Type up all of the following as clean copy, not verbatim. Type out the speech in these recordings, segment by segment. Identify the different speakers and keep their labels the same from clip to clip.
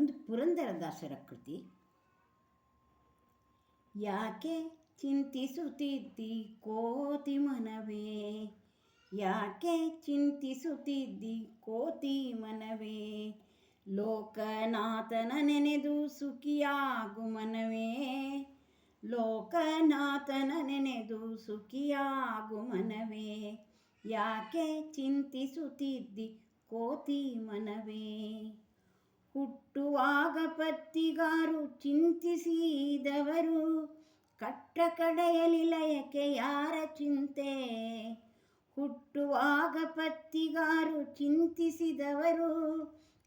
Speaker 1: ಒಂದು ಪುರಂದರದಾಸರ ಕೃತಿ. ಯಾಕೆ ಚಿಂತಿಸುತ್ತಿದ್ದಿ ಕೋತಿ ಮನವೇ, ಯಾಕೆ ಚಿಂತಿಸುತ್ತಿದ್ದಿ ಕೋತಿ ಮನವೇ, ಲೋಕನಾಥನ ನೆನೆದು ಸುಖಿಯಾಗು ಮನವೇ, ಲೋಕನಾಥನ ನೆನೆದು ಸುಖಿಯಾಗು ಮನವೇ, ಯಾಕೆ ಚಿಂತಿಸುತ್ತಿದ್ದಿ ಕೋತಿ ಮನವೇ. ಹುಟ್ಟುವಾಗ ಪತ್ತಿಗಾರು ಚಿಂತಿಸಿದವರು, ಕಟ್ಟ ಕಡೆಯಲಿ ಲಯಕ್ಕೆ ಯಾರ ಚಿಂತೆ. ಹುಟ್ಟುವಾಗ ಪತ್ತಿಗಾರು ಚಿಂತಿಸಿದವರು,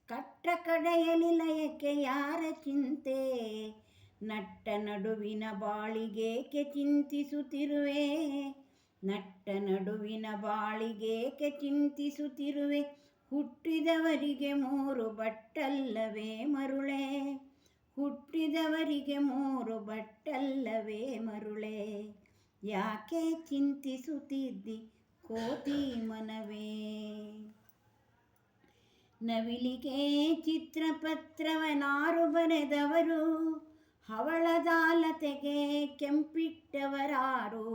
Speaker 1: ಕಟ್ಟ ಕಡೆಯಲಿ ಲಯಕ್ಕೆ ಯಾರ ಚಿಂತೆ. ನಟ್ಟ ನಡುವಿನ ಬಾಳಿಗೇಕೆ ಚಿಂತಿಸುತ್ತಿರುವೆ, ನಟ್ಟ ನಡುವಿನ ಬಾಳಿಗೇಕೆ ಚಿಂತಿಸುತ್ತಿರುವೆ, ಹುಟ್ಟಿದವರಿಗೆ ಮೂರು ಬಟ್ಟಲ್ಲವೇ ಮರುಳೇ, ಹುಟ್ಟಿದವರಿಗೆ ಮೂರು ಬಟ್ಟಲ್ಲವೇ ಮರುಳೇ, ಯಾಕೆ ಚಿಂತಿಸುತ್ತಿದ್ದಿ ಕೋತಿ ಮನವೇ. ನವಿಲಿಗೆ ಚಿತ್ರಪತ್ರವನಾರು ಬರೆದವರು, ಹವಳದಾಲತೆಗೆ ಕೆಂಪಿಟ್ಟವರಾರು.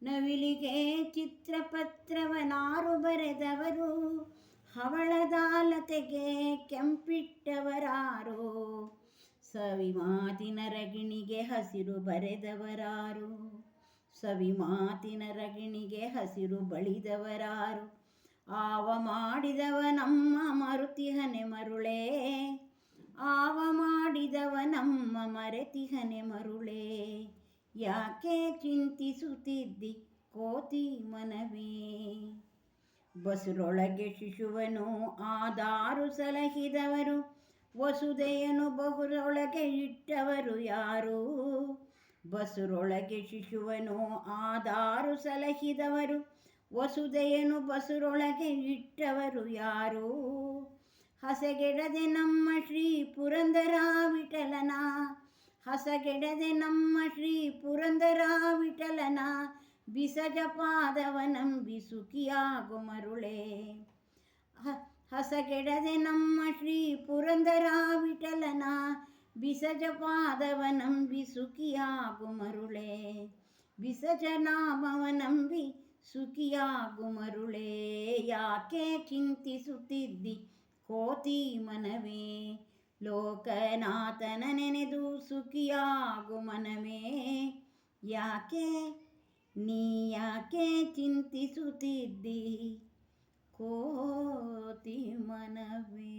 Speaker 1: ನವಿಲಿಗೆ ಚಿತ್ರಪತ್ರವನಾರು ಬರೆದವರು, ಹವಳದಾಲತೆಗೆ ಕೆಂಪಿಟ್ಟವರಾರು. ಸವಿಮಾತಿನ ರಗಿಣಿಗೆ ಹಸಿರು ಬರೆದವರಾರು, ಸವಿಮಾತಿನ ರಗಿಣಿಗೆ ಹಸಿರು ಬಳಿದವರಾರು. ಆವ ಮಾಡಿದವ ನಮ್ಮ ಮರುತಿಹನೆ ಮರುಳೇ, ಆವ ಮಾಡಿದವ ನಮ್ಮ ಮರೆತಿಹನೆ ಮರುಳೇ, ಯಾಕೆ ಚಿಂತಿಸುತ್ತಿದ್ದಿ ಕೋತಿ ಮನವೇ. ಬಸುರೊಳಗೆ ಶಿಶುವನು ಆದಾರು ಸಲಹಿದವರು, ವಸುದೆಯನು ಬಹುರೊಳಗೆ ಇಟ್ಟವರು ಯಾರು. ಬಸುರೊಳಗೆ ಶಿಶುವನು ಆದಾರು ಸಲಹಿದವರು, ವಸುದೆಯನು ಬಸುರೊಳಗೆ ಇಟ್ಟವರು ಯಾರು. ಹಸಗೆಡದೆ ನಮ್ಮ ಶ್ರೀ ಪುರಂದರ ವಿಠಲನ, ಹಸಗೆಡದೆ ನಮ್ಮ ಶ್ರೀ ಪುರಂದರ ವಿಠಲನ, ಬಿಸಜ ಪಾದವನಂಬಿ ಸುಖಿಯಾಗು ಮರುಳೇ. ಹಸಗೆಡದೆ ನಮ್ಮ ಶ್ರೀ ಪುರಂದರ ವಿಠಲನ, ಬಿಸಜ ಪಾದವನಂಬಿ ಸುಖಿಯಾಗು ಮರುಳೇ, ಬಿಸಜ ನಾಮವನಂಬಿ ಸುಖಿಯಾಗು ಮರುಳೇ, ಯಾಕೆ ಚಿಂತಿಸುತ್ತಿದ್ದಿ ಕೋತಿ ಮನವೇ. ಲೋಕನಾಥನ ನೆನೆದು ಸುಖಿಯಾಗು ಮನವೇ, ಯಾಕೆ ನೀ ಯಾಕೆ ಚಿಂತಿಸುತ್ತಿದ್ದಿ ಕೋತಿ ಮನವೇ.